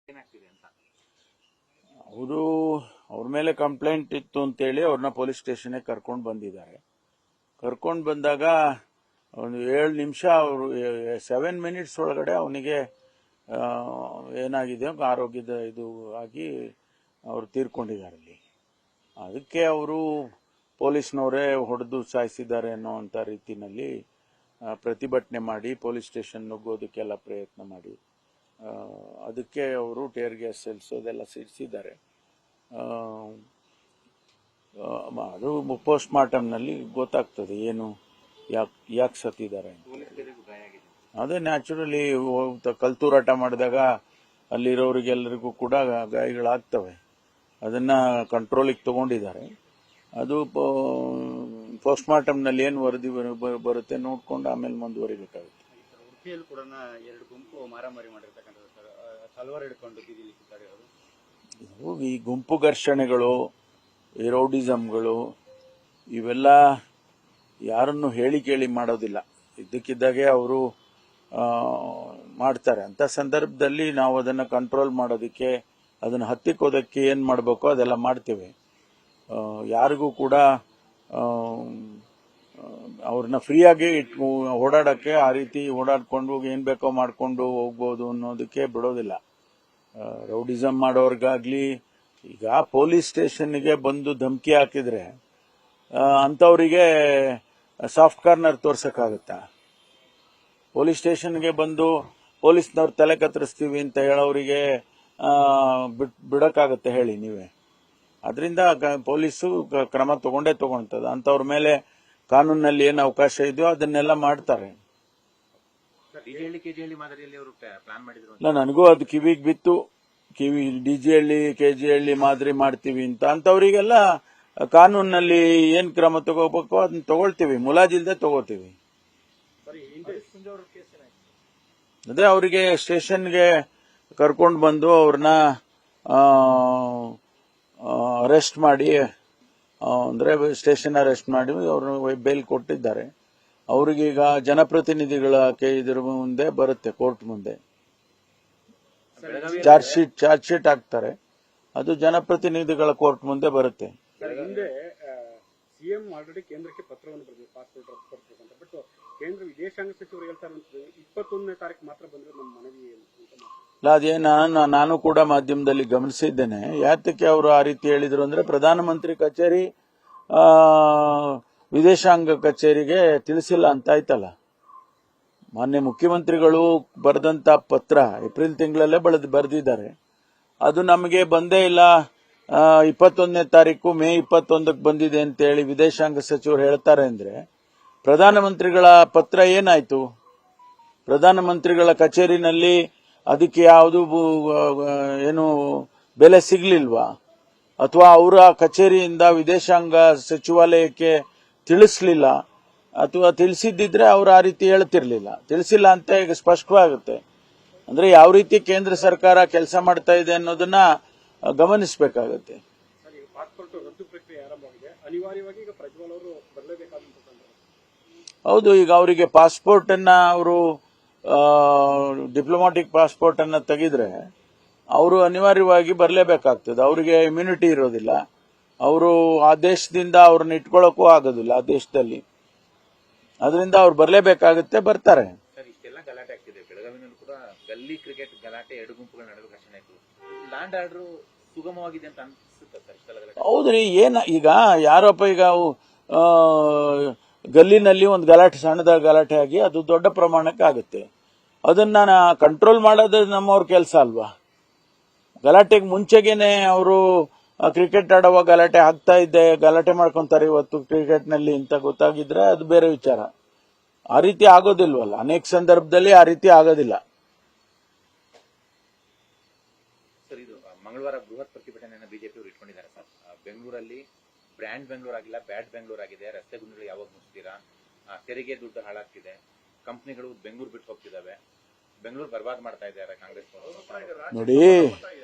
ಏನಾಗ್ತಿದೆ ಅಂತ ಅವರು ಅವ್ರ ಮೇಲೆ ಕಂಪ್ಲೇಂಟ್ ಇತ್ತು ಅಂತೇಳಿ ಅವ್ರನ್ನ ಪೊಲೀಸ್ ಸ್ಟೇಷನ್ಗೆ ಕರ್ಕೊಂಡು ಬಂದಿದ್ದಾರೆ. ಕರ್ಕೊಂಡು ಬಂದಾಗ ಒಂದು 7 ನಿಮಿಷ ಅವರು 7 ಮಿನಿಟ್ಸ್ ಒಳಗಡೆ ಅವನಿಗೆ ಏನಾಗಿದೆ ಆರೋಗ್ಯದ ಇದು ಆಗಿ ಅವರು ತೀರ್ಕೊಂಡಿದ್ದಾರೆ. ಅಲ್ಲಿ ಅದಕ್ಕೆ ಅವರು ಪೊಲೀಸ್ನವರೇ ಹೊಡೆದು ಸಾಯಿಸಿದ್ದಾರೆ ಅನ್ನೋಂಥ ರೀತಿಯಲ್ಲಿ ಪ್ರತಿಭಟನೆ ಮಾಡಿ ಪೊಲೀಸ್ ಸ್ಟೇಷನ್ ನುಗ್ಗೋದಕ್ಕೆಲ್ಲ ಪ್ರಯತ್ನ ಮಾಡಿ ಅದಕ್ಕೆ ಅವರು ಟೇರ್ ಗ್ಯಾಸ್ ಸೆಲ್ಸೋದೆಲ್ಲ ಸಿಡಿಸಿದ್ದಾರೆ. ಅದು ಪೋಸ್ಟ್ ಮಾರ್ಟಮ್ನಲ್ಲಿ ಗೊತ್ತಾಗ್ತದೆ ಏನು ಯಾಕೆ ಸತ್ತಿದ್ದಾರೆ ಅಂತ. ಅದೇ ನ್ಯಾಚುರಲಿ ಕಲ್ತೂರಾಟ ಮಾಡಿದಾಗ ಅಲ್ಲಿರೋರಿಗೆಲ್ಲರಿಗೂ ಕೂಡ ಗಾಯಗಳಾಗ್ತವೆ. ಅದನ್ನ ಕಂಟ್ರೋಲಿಗೆ ತಗೊಂಡಿದ್ದಾರೆ. ಅದು ಪೋಸ್ಟ್ ಮಾರ್ಟಮ್ನಲ್ಲಿ ಏನು ವರದಿ ಬರುತ್ತೆ ನೋಡ್ಕೊಂಡು ಆಮೇಲೆ ಮುಂದುವರಿಬೇಕಾಗುತ್ತೆ. ಉಡುಪಿಯಲ್ಲಿ ಕೂಡ 2 ಗುಂಪು ಮಾರಾಮಾರಿ ಮಾಡಿರ್ತಕ್ಕಂಥದ್ದು ಸರ್, ತಲವಾರು ಹಿಡ್ಕೊಂಡು ಬೀದಿಲಿಕ್ಕಿದ್ದಾರೆ ಅವರು. ಈ ಗುಂಪು ಘರ್ಷಣೆಗಳು, ಈ ರೌಡಿಸಮ್ಗಳು ಇವೆಲ್ಲ ಯಾರನ್ನು ಹೇಳಿ ಕೇಳಿ ಮಾಡೋದಿಲ್ಲ. ಇದ್ದಕ್ಕಿದ್ದಾಗೆ ಅವರು ಮಾಡ್ತಾರೆ. ಅಂತ ಸಂದರ್ಭದಲ್ಲಿ ನಾವು ಅದನ್ನು ಕಂಟ್ರೋಲ್ ಮಾಡೋದಕ್ಕೆ, ಅದನ್ನು ಹತ್ತಿಕ್ಕೋದಕ್ಕೆ ಏನು ಮಾಡಬೇಕೋ ಅದೆಲ್ಲ ಮಾಡ್ತೇವೆ. ಯಾರಿಗೂ ಕೂಡ ಅವ್ರನ್ನ ಫ್ರೀಯಾಗಿ ಓಡಾಡಕ್ಕೆ, ಆ ರೀತಿ ಓಡಾಡ್ಕೊಂಡು ಏನ್ ಬೇಕೋ ಮಾಡ್ಕೊಂಡು ಹೋಗ್ಬೋದು ಅನ್ನೋದಕ್ಕೆ ಬಿಡೋದಿಲ್ಲ. ರೌಡಿಸಮ್ ಮಾಡೋರ್ಗಾಗ್ಲಿ, ಈಗ ಪೊಲೀಸ್ ಸ್ಟೇಷನ್ಗೆ ಬಂದು ಧಮಕಿ ಹಾಕಿದ್ರೆ ಅಂತವರಿಗೆ ಸಾಫ್ಟ್ ಕಾರ್ನರ್ ತೋರ್ಸಕ್ಕಾಗತ್ತಾ? ಪೊಲೀಸ್ ಸ್ಟೇಷನ್ಗೆ ಬಂದು ಪೊಲೀಸ್ನವ್ರು ತಲೆ ಕತ್ತರಿಸ್ತೀವಿ ಅಂತ ಹೇಳೋರಿಗೆ ಬಿಡಕ್ಕಾಗತ್ತೆ ಹೇಳಿ ನೀವೇ? ಅದರಿಂದ ಪೊಲೀಸು ಕ್ರಮ ತಗೊಂಡೇ ತಗೊಳ್ತದ. ಅಂತವ್ರ ಮೇಲೆ ಕಾನೂನಲ್ಲಿ ಏನು ಅವಕಾಶ ಇದೆಯೋ ಅದನ್ನೆಲ್ಲ ಮಾಡ್ತಾರೆ. ಇಲ್ಲ, ನನಗೂ ಅದು ಕಿವಿಗೆ ಬಿತ್ತು. ಡಿಜಿಹಳ್ಳಿ ಕೆಜಿಹಳ್ಳಿ ಮಾದರಿ ಮಾಡ್ತೀವಿ ಅಂತ. ಅಂತವರಿಗೆಲ್ಲ ಕಾನೂನಲ್ಲಿ ಏನ್ ಕ್ರಮ ತಗೋಬೇಕು ಅದನ್ನ ತಗೊಳ್ತೀವಿ, ಮುಲಾಜಿಲ್ದೆ ತಗೋತೀವಿ. ಅದೇ ಅವರಿಗೆ ಸ್ಟೇಷನ್ಗೆ ಕರ್ಕೊಂಡು ಬಂದು ಅವ್ರನ್ನ ಅರೆಸ್ಟ್ ಮಾಡಿ, ಅಂದ್ರೆ ಸ್ಟೇಷನ್ ಅರೆಸ್ಟ್ ಮಾಡಿ ಅವ್ರನ್ನ ಬೇಲ್ ಕೊಟ್ಟಿದ್ದಾರೆ. ಅವ್ರಿಗೀಗ ಜನಪ್ರತಿನಿಧಿಗಳ ಇದ್ರ ಮುಂದೆ ಬರುತ್ತೆ, ಕೋರ್ಟ್ ಮುಂದೆ ಚಾರ್ಜ್ ಶೀಟ್ ಹಾಕ್ತಾರೆ. ಅದು ಜನಪ್ರತಿನಿಧಿಗಳ ಕೋರ್ಟ್ ಮುಂದೆ ಬರುತ್ತೆ. ಹಿಂದೆ ಸಿಎಂ ಆಲ್ರೆಡಿ ಕೇಂದ್ರಕ್ಕೆ ಪತ್ರವನ್ನು ಬರೆದಿದೆ ಪಾಸ್ಪೋರ್ಟ್ ಕೊಡ್ಬೇಕು ಅಂತ. ಬಟ್ ಕೇಂದ್ರ ವಿದೇಶಾಂಗ ಸಚಿವರು ಹೇಳ್ತಾರೆ 21ನೇ ತಾರೀಕು ಮಾತ್ರ ಬಂದ್ರೆ ನಮ್ಮ ಮನವಿ ಇಲ್ಲ, ಅದೇ ನಾನು ಕೂಡ ಮಾಧ್ಯಮದಲ್ಲಿ ಗಮನಿಸಿದ್ದೇನೆ. ಯಾತಕ್ಕೆ ಅವರು ಆ ರೀತಿ ಹೇಳಿದ್ರು ಅಂದ್ರೆ, ಪ್ರಧಾನಮಂತ್ರಿ ಕಚೇರಿ ವಿದೇಶಾಂಗ ಕಚೇರಿಗೆ ತಿಳಿಸಿಲ್ಲ ಅಂತ ಆಯ್ತಲ್ಲ. ಮಾನ್ಯ ಮುಖ್ಯಮಂತ್ರಿಗಳು ಬರೆದಂತ ಪತ್ರ ಏಪ್ರಿಲ್ ತಿಂಗಳಲ್ಲೇ ಬರೆದಿದ್ದಾರೆ. ಅದು ನಮಗೆ ಬಂದೇ ಇಲ್ಲ. 21ನೇ ತಾರೀಕು ಮೇ 21ಕ್ಕೆ ಬಂದಿದೆ ಅಂತ ಹೇಳಿ ವಿದೇಶಾಂಗ ಸಚಿವರು ಹೇಳ್ತಾರೆ ಅಂದ್ರೆ, ಪ್ರಧಾನಮಂತ್ರಿಗಳ ಪತ್ರ ಏನಾಯ್ತು? ಪ್ರಧಾನಮಂತ್ರಿಗಳ ಕಚೇರಿನಲ್ಲಿ ಅದಕ್ಕೆ ಯಾವುದು ಏನು ಬೆಲೆ ಸಿಗ್ಲಿಲ್ವಾ? ಅಥವಾ ಅವರ ಕಚೇರಿಯಿಂದ ವಿದೇಶಾಂಗ ಸಚಿವಾಲಯಕ್ಕೆ ತಿಳಿಸ್ಲಿಲ್ಲ? ಅಥವಾ ತಿಳಿಸಿದ್ದಿದ್ರೆ ಅವರು ಆ ರೀತಿ ಹೇಳ್ತಿರ್ಲಿಲ್ಲ. ತಿಳಿಸಿಲ್ಲ ಅಂತ ಈಗ ಸ್ಪಷ್ಟವಾಗುತ್ತೆ. ಅಂದ್ರೆ ಯಾವ ರೀತಿ ಕೇಂದ್ರ ಸರ್ಕಾರ ಕೆಲಸ ಮಾಡ್ತಾ ಇದೆ ಅನ್ನೋದನ್ನ ಗಮನಿಸಬೇಕಾಗತ್ತೆ. ಹೌದು, ಈಗ ಅವರಿಗೆ ಪಾಸ್ಪೋರ್ಟ್ ಅನ್ನ ಅವರು ಡಿಪ್ಲೊಮ್ಯಾಟಿಕ್ ಪಾಸ್ಪೋರ್ಟ್ ಅನ್ನ ತೆಗೆದ್ರೆ ಅವರು ಅನಿವಾರ್ಯವಾಗಿ ಬರಲೇಬೇಕಾಗ್ತದೆ. ಅವರಿಗೆ ಇಮ್ಯುನಿಟಿ ಇರೋದಿಲ್ಲ. ಅವರು ಆ ದೇಶದಿಂದ ಅವ್ರನ್ನ ಇಟ್ಕೊಳ್ಳೋಕ್ಕೂ ಆಗೋದಿಲ್ಲ ಆ ದೇಶದಲ್ಲಿ. ಅದರಿಂದ ಅವ್ರು ಬರಲೇಬೇಕಾಗುತ್ತೆ, ಬರ್ತಾರೆ. ಇಷ್ಟೆಲ್ಲ ಗಲಾಟೆ ಆಗ್ತಿದೆ. ಬೆಳಗಾವಿನಲ್ಲೂ ಕೂಡ ಗಲ್ಲಿ ಕ್ರಿಕೆಟ್ ಗಲಾಟೆ 2 ಗುಂಪುಗಳ ನಡುವೆ ಘರ್ಷಣೆ ಆಯ್ತು. ಲ್ಯಾಂಡ್ ಆರ್ಡರ್ ಸುಗಮವಾಗಿದೆ ಅಂತ ಅನ್ಸುತ್ತೆ ಸರ್. ಹೌದ್ರಿ, ಈಗ ಯಾರಪ್ಪ ಈಗ ಗಲ್ಲಿನಲ್ಲಿ ಒಂದು ಗಲಾಟೆ, ಸಣ್ಣದಾಗಿ ಗಲಾಟೆ ಆಗಿ ಅದು ದೊಡ್ಡ ಪ್ರಮಾಣಕ್ಕೆ ಆಗುತ್ತೆ. ಅದನ್ನ ಕಂಟ್ರೋಲ್ ಮಾಡೋದು ನಮ್ಮವ್ರ ಕೆಲಸ ಅಲ್ವಾ? ಗಲಾಟೆಗೆ ಮುಂಚೆಗೇನೆ ಅವರು ಕ್ರಿಕೆಟ್ ಆಡುವಾಗ ಗಲಾಟೆ ಆಗ್ತಾ ಇದ್ದೆ, ಗಲಾಟೆ ಮಾಡ್ಕೊಂತಾರೆ ಇವತ್ತು ಕ್ರಿಕೆಟ್ನಲ್ಲಿ ಅಂತ ಗೊತ್ತಾಗಿದ್ರೆ ಅದು ಬೇರೆ ವಿಚಾರ. ಆ ರೀತಿ ಆಗೋದಿಲ್ವಲ್ಲ, ಅನೇಕ ಸಂದರ್ಭದಲ್ಲಿ ಆ ರೀತಿ ಆಗೋದಿಲ್ಲ. ಸರ್, ಇದು ಮಂಗಳವಾರ ಬೃಹತ್ ಪ್ರತಿಭಟನೆಯನ್ನು ಬಿಜೆಪಿಯವರು ಇಟ್ಕೊಂಡಿದ್ದಾರೆ ಸರ್. ಬೆಂಗಳೂರಲ್ಲಿ ಬ್ರ್ಯಾಂಡ್ ಬೆಂಗಳೂರು ಆಗಿಲ್ಲ, ಬ್ಯಾಡ್ ಬೆಂಗಳೂರು ಆಗಿದೆ. ರಸ್ತೆ ಗುಂಡಿಗಳು ಯಾವಾಗ ಮುಗಿಸ್ತೀರಾ? ತೆರಿಗೆ ದುಡ್ಡು ಹಾಳಾಗ್ತಿದೆ. ಕಂಪನಿಗಳು ಬೆಂಗಳೂರು ಬಿಟ್ಟು ಹೋಗ್ತಿದ್ದಾವೆ. ಬೆಂಗಳೂರು ಬರ್ಬಾದ್ ಮಾಡ್ತಾ ಇದ್ದಾರೆ ಕಾಂಗ್ರೆಸ್. ನೋಡಿ,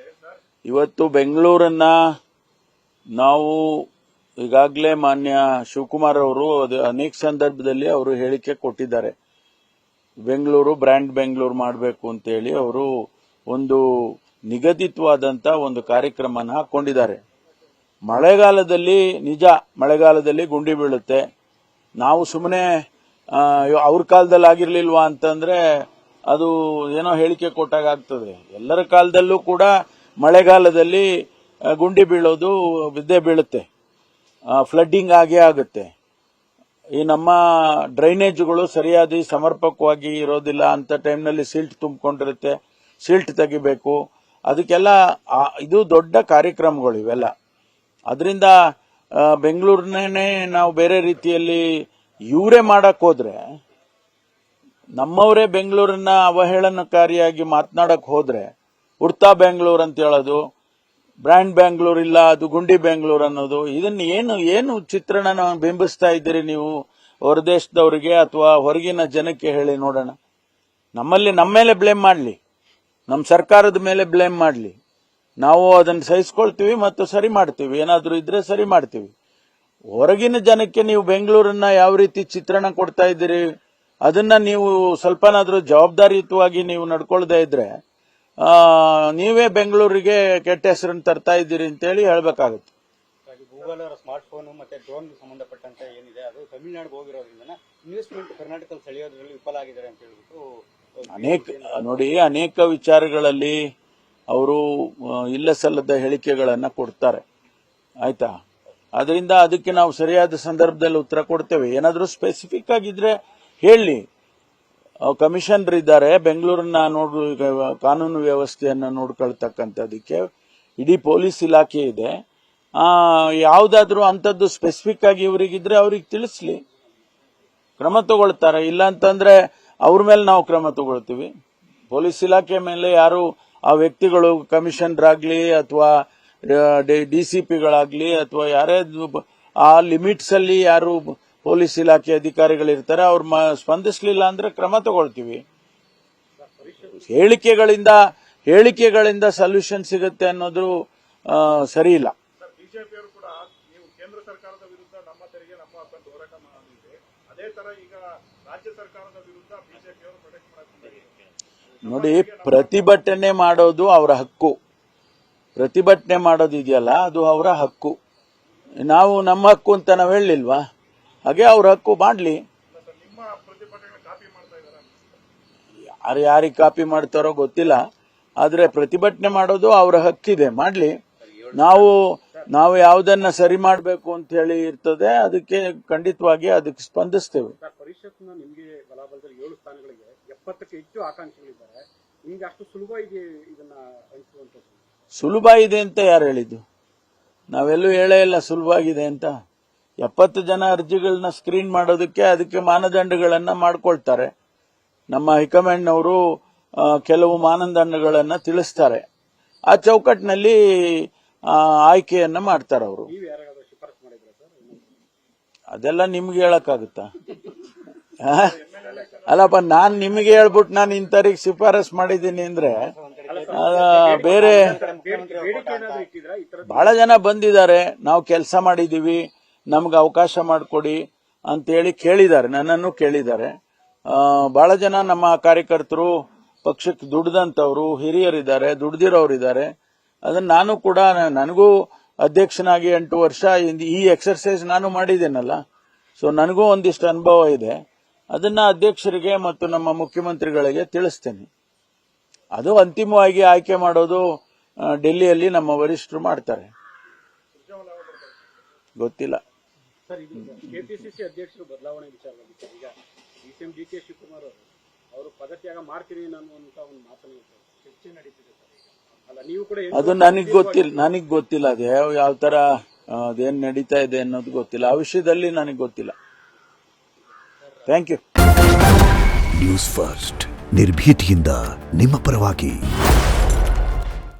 ಇವತ್ತು ಬೆಂಗಳೂರನ್ನ ನಾವು ಈಗಾಗಲೇ ಮಾನ್ಯ ಶಿವಕುಮಾರ್ ಅವರು ಅನೇಕ ಸಂದರ್ಭದಲ್ಲಿ ಅವರು ಹೇಳಿಕೆ ಕೊಟ್ಟಿದ್ದಾರೆ. ಬೆಂಗಳೂರು ಬ್ರ್ಯಾಂಡ್ ಬೆಂಗಳೂರು ಮಾಡಬೇಕು ಅಂತ ಹೇಳಿ ಅವರು ಒಂದು ನಿಗದಿತವಾದಂತ ಒಂದು ಕಾರ್ಯಕ್ರಮನ ಹಾಕೊಂಡಿದ್ದಾರೆ. ಮಳೆಗಾಲದಲ್ಲಿ ನಿಜ, ಮಳೆಗಾಲದಲ್ಲಿ ಗುಂಡಿ ಬೀಳುತ್ತೆ. ನಾವು ಸುಮ್ಮನೆ ಅವ್ರ ಕಾಲದಲ್ಲಿ ಆಗಿರ್ಲಿಲ್ವಾ ಅಂತಂದ್ರೆ ಅದು ಏನೋ ಹೇಳಿಕೆ ಕೊಟ್ಟಾಗ ಆಗ್ತದೆ. ಎಲ್ಲರ ಕಾಲದಲ್ಲೂ ಕೂಡ ಮಳೆಗಾಲದಲ್ಲಿ ಗುಂಡಿ ಬೀಳೋದು ಬಿದ್ದೇ ಬೀಳುತ್ತೆ, ಫ್ಲಡ್ಡಿಂಗ್ ಆಗೇ ಆಗುತ್ತೆ. ಈ ನಮ್ಮ ಡ್ರೈನೇಜ್ಗಳು ಸರಿಯಾಗಿ ಸಮರ್ಪಕವಾಗಿ ಇರೋದಿಲ್ಲ ಅಂತ ಟೈಮ್ನಲ್ಲಿ ಸಿಲ್ಟ್ ತುಂಬಿಕೊಂಡಿರುತ್ತೆ, ಸಿಲ್ಟ್ ತೆಗಿಬೇಕು. ಅದಕ್ಕೆಲ್ಲ ಇದು ದೊಡ್ಡ ಕಾರ್ಯಕ್ರಮಗಳು ಇವೆಲ್ಲ. ಅದರಿಂದ ಬೆಂಗಳೂರನ್ನೇ ನಾವು ಬೇರೆ ರೀತಿಯಲ್ಲಿ ಇವರೇ ಮಾಡಕ್ ಹೋದ್ರೆ, ನಮ್ಮವರೇ ಬೆಂಗಳೂರನ್ನ ಅವಹೇಳನಕಾರಿಯಾಗಿ ಮಾತನಾಡಕ್ ಹೋದ್ರೆ, ಉಡ್ತಾ ಬೆಂಗಳೂರು ಅಂತ ಹೇಳೋದು, ಬ್ರ್ಯಾಂಡ್ ಬೆಂಗಳೂರು ಇಲ್ಲ ಅದು ಗುಂಡಿ ಬೆಂಗಳೂರು ಅನ್ನೋದು, ಇದನ್ನ ಏನು ಚಿತ್ರಣ ಬಿಂಬಿಸ್ತಾ ಇದ್ದೀರಿ ನೀವು ಹೊರದೇಶದವರಿಗೆ ಅಥವಾ ಹೊರಗಿನ ಜನಕ್ಕೆ ಹೇಳಿ ನೋಡೋಣ. ನಮ್ಮ ಮೇಲೆ ಬ್ಲೇಮ್ ಮಾಡಲಿ, ನಮ್ಮ ಸರ್ಕಾರದ ಮೇಲೆ ಬ್ಲೇಮ್ ಮಾಡಲಿ, ನಾವು ಅದನ್ನು ಸಹಿಸ್ಕೊಳ್ತೀವಿ ಮತ್ತು ಸರಿ ಮಾಡ್ತೀವಿ, ಏನಾದರೂ ಇದ್ರೆ ಸರಿ ಮಾಡ್ತೀವಿ. ಹೊರಗಿನ ಜನಕ್ಕೆ ನೀವು ಬೆಂಗಳೂರನ್ನ ಯಾವ ರೀತಿ ಚಿತ್ರಣ ಕೊಡ್ತಾ ಇದ್ದೀರಿ, ಅದನ್ನ ನೀವು ಸ್ವಲ್ಪನಾದ್ರೂ ಜವಾಬ್ದಾರಿಯುತವಾಗಿ ನೀವು ನಡ್ಕೊಳ್ದೇ ಇದ್ರೆ ನೀವೇ ಬೆಂಗಳೂರಿಗೆ ಕೆಟ್ಟ ಹೆಸರನ್ನು ತರ್ತಾ ಇದ್ದೀರಿ ಅಂತೇಳಿ ಹೇಳ್ಬೇಕಾಗುತ್ತೆ. ಗೂಗಲ್ ಅವರ ಸ್ಮಾರ್ಟ್ ಫೋನ್ ಮತ್ತೆ ಡ್ರೋನ್ ಸಂಬಂಧಪಟ್ಟಂತೆ ಏನಿದೆ ಅದು ತಮಿಳುನಾಡಿಗೆ ಹೋಗಿರೋದ್ರಿಂದ ಇನ್ವೆಸ್ಟ್ಮೆಂಟ್ ಕರ್ನಾಟಕದಲ್ಲಿ ಸೆಳೆಯೋದ್ರಲ್ಲಿ ವಿಫಲ ಆಗಿದ್ದಾರೆ ಅಂತ ಹೇಳ್ಬಿಟ್ಟು ಅನೇಕ ವಿಚಾರಗಳಲ್ಲಿ ಅವರು ಇಲ್ಲ ಸಲ್ಲದ ಹೇಳಿಕೆಗಳನ್ನ ಕೊಡ್ತಾರೆ. ಆಯ್ತಾ, ಅದರಿಂದ ಅದಕ್ಕೆ ನಾವು ಸರಿಯಾದ ಸಂದರ್ಭದಲ್ಲಿ ಉತ್ತರ ಕೊಡ್ತೇವೆ. ಏನಾದರೂ ಸ್ಪೆಸಿಫಿಕ್ ಆಗಿದ್ರೆ ಹೇಳಿ. ಕಮಿಷನರ್ ಇದ್ದಾರೆ ಬೆಂಗಳೂರನ್ನ ಕಾನೂನು ವ್ಯವಸ್ಥೆಯನ್ನ ನೋಡ್ಕೊಳ್ತಕ್ಕಂಥದಕ್ಕೆ, ಇಡೀ ಪೊಲೀಸ್ ಇಲಾಖೆ ಇದೆ. ಯಾವುದಾದ್ರೂ ಅಂಥದ್ದು ಸ್ಪೆಸಿಫಿಕ್ ಆಗಿ ಇವರಿಗಿದ್ರೆ ಅವ್ರಿಗೆ ತಿಳಿಸ್ಲಿ, ಕ್ರಮ ತಗೊಳ್ತಾರೆ. ಇಲ್ಲ ಅಂತಂದ್ರೆ ಅವ್ರ ಮೇಲೆ ನಾವು ಕ್ರಮ ತಗೊಳ್ತೀವಿ. ಪೊಲೀಸ್ ಇಲಾಖೆ ಮೇಲೆ ಯಾರು ಆ ವ್ಯಕ್ತಿಗಳು ಕಮಿಷನರ್ ಆಗ್ಲಿ ಅಥವಾ ಡಿಸಿಪಿಗಳಾಗ್ಲಿ ಅಥವಾ ಯಾರೇ ಆ ಲಿಮಿಟ್ಸ್ ಅಲ್ಲಿ ಯಾರು ಪೊಲೀಸ್ ಇಲಾಖೆ ಅಧಿಕಾರಿಗಳಿರ್ತಾರೆ ಅವ್ರು ಸ್ಪಂದಿಸಲಿಲ್ಲ ಅಂದ್ರೆ ಕ್ರಮ ತಗೊಳ್ತೀವಿ. ಹೇಳಿಕೆಗಳಿಂದ ಸೊಲ್ಯೂಷನ್ ಸಿಗುತ್ತೆ ಅನ್ನೋದು ಸರಿ ಇಲ್ಲ. ಬಿಜೆಪಿಯವರು ಕೂಡ ನೀವು ಕೇಂದ್ರ ಸರ್ಕಾರದ ವಿರುದ್ಧ ನಮ್ಮ ತೆರಿಗೆ ನಮ್ಮ ಹಕ್ಕನ್ನು ಹೋರಾಟ ಮಾಡಿದ್ರೆ, ಅದೇ ತರ ಈಗ ರಾಜ್ಯ ಸರ್ಕಾರದ ವಿರುದ್ಧ ಬಿಜೆಪಿಯವರು ಪ್ರೊಟೆಕ್ಟ್ ಮಾಡಕ್ಕೆ ನೋಡಿ, ಪ್ರತಿಭಟನೆ ಮಾಡೋದು ಅವರ ಹಕ್ಕು. ಪ್ರತಿಭಟನೆ ಮಾಡೋದಿದೆಯಲ್ಲ ಅದು ಅವರ ಹಕ್ಕು. ನಾವು ನಮ್ಮ ಹಕ್ಕು ಅಂತ ನಾವು ಹೇಳಿಲ್ವಾ? ಹಾಗೆ ಅವ್ರ ಹಕ್ಕು ಮಾಡ್ಲಿ. ನಿಮ್ಮ ಪ್ರತಿಭಟನೆ ಕಾಪಿ ಮಾಡ್ತಾ ಇದ್ದಾರೆ, ಯಾರಿಗೆ ಕಾಪಿ ಮಾಡ್ತಾರೋ ಗೊತ್ತಿಲ್ಲ. ಆದ್ರೆ ಪ್ರತಿಭಟನೆ ಮಾಡೋದು ಅವರ ಹಕ್ಕಿದೆ, ಮಾಡ್ಲಿ. ನಾವು ಯಾವುದನ್ನ ಸರಿ ಮಾಡಬೇಕು ಅಂತ ಹೇಳಿ ಇರ್ತದೆ, ಅದಕ್ಕೆ ಖಂಡಿತವಾಗಿ ಅದಕ್ಕೆ ಸ್ಪಂದಿಸ್ತೇವೆ. ಪರಿಷತ್ನ ನಿಮಗೆ ಬಲಾಬಲದಲ್ಲಿ 7 ಸ್ಥಾನಗಳಿಗೆ 70ಕ್ಕೆ ಹೆಚ್ಚು ಆಕಾಂಕ್ಷಿಗಳಿದ್ದಾರೆ. ನಿಮ್ಗೆ ಅಷ್ಟು ಸುಲಭ ಇದೆ ಇದನ್ನ ಹಂಚುವಂಥದ್ದು? ಸುಲಭ ಇದೆ ಅಂತ ಯಾರು ಹೇಳಿದ್ದು? ನಾವೆಲ್ಲೂ ಹೇಳೇ ಇಲ್ಲ ಸುಲಭ ಆಗಿದೆ ಅಂತ. 70 ಜನ ಅರ್ಜಿಗಳನ್ನ ಸ್ಕ್ರೀನ್ ಮಾಡೋದಕ್ಕೆ ಅದಕ್ಕೆ ಮಾನದಂಡಗಳನ್ನ ಮಾಡ್ಕೊಳ್ತಾರೆ. ನಮ್ಮ ಹೈಕಮಾಂಡ್ನವರು ಕೆಲವು ಮಾನದಂಡಗಳನ್ನ ತಿಳಿಸ್ತಾರೆ. ಆ ಚೌಕಟ್ಟಿನಲ್ಲಿ ಆಯ್ಕೆಯನ್ನ ಮಾಡ್ತಾರೆ ಅವರು. ಅದೆಲ್ಲ ನಿಮ್ಗೆ ಹೇಳಕ್ಕಾಗುತ್ತಾ? ಅಲ್ಲಪ್ಪ, ನಾನ್ ನಿಮಗೆ ಹೇಳ್ಬಿಟ್ಟು ನಾನು ಇಂಥವ್ರಿಗೆ ಶಿಫಾರಸ್ ಮಾಡಿದ್ದೀನಿ ಅಂದ್ರೆ ಬೇರೆ ಬಹಳ ಜನ ಬಂದಿದ್ದಾರೆ. ನಾವು ಕೆಲಸ ಮಾಡಿದೀವಿ, ನಮ್ಗೆ ಅವಕಾಶ ಮಾಡಿಕೊಡಿ ಅಂತೇಳಿ ಕೇಳಿದ್ದಾರೆ, ನನ್ನನ್ನು ಕೇಳಿದ್ದಾರೆ. ಬಹಳ ಜನ ನಮ್ಮ ಕಾರ್ಯಕರ್ತರು ಪಕ್ಷಕ್ಕೆ ದುಡ್ದಂತವ್ರು ಹಿರಿಯರಿದ್ದಾರೆ, ದುಡ್ದಿರೋರಿದ್ದಾರೆ. ಅದನ್ನ ನಾನು ಕೂಡ, ನನಗೂ ಅಧ್ಯಕ್ಷನಾಗಿ 8 ವರ್ಷ ಈ ಎಕ್ಸರ್ಸೈಸ್ ನಾನು ಮಾಡಿದ್ದೇನಲ್ಲ, ಸೊ ನನಗೂ ಒಂದಿಷ್ಟು ಅನುಭವ ಇದೆ. ಅದನ್ನ ಅಧ್ಯಕ್ಷರಿಗೆ ಮತ್ತು ನಮ್ಮ ಮುಖ್ಯಮಂತ್ರಿಗಳಿಗೆ ತಿಳಿಸ್ತೇನೆ. ಅದು ಅಂತಿಮವಾಗಿ ಆಯ್ಕೆ ಮಾಡೋದು ಡೆಲ್ಲಿಯಲ್ಲಿ ನಮ್ಮ ವರಿಷ್ಠರು ಮಾಡ್ತಾರೆ. ಗೊತ್ತಿಲ್ಲ ಸರ್. ಇದು ಕೆಪಿಸಿಸಿ ಅಧ್ಯಕ್ಷರು ಬದಲಾವಣೆ ವಿಚಾರವಾಗಿ ಈಗ ಡಿಸಿಎಂ ಡಿ.ಕೆ. ಶಿವಕುಮಾರ್ ಅವರು ಪದತ್ಯಾಗ ಮಾಡ್ತೀನಿ ಅನ್ನುವಂತ ಒಂದು ಮಾತನ್ನು ಚರ್ಚೆ ನಡೀತಿದೆ ಸರ್. ಅಲ್ಲ, ನೀವು ಕೂಡ ಅದು ನನಗ್ ಗೊತ್ತಿಲ್ಲ ಅದು ಯಾವ ತರ ಅದೇನ್ ನಡೀತಾ ಇದೆ ಅನ್ನೋದು ಗೊತ್ತಿಲ್ಲ. ಆ ವಿಷಯದಲ್ಲಿ ನನಗೆ ಗೊತ್ತಿಲ್ಲ. Thank you. ನ್ಯೂಸ್ ಫಸ್ಟ್, ನಿರ್ಭೀತಿಯಿಂದ ನಿಮ್ಮ ಪರವಾಗಿ.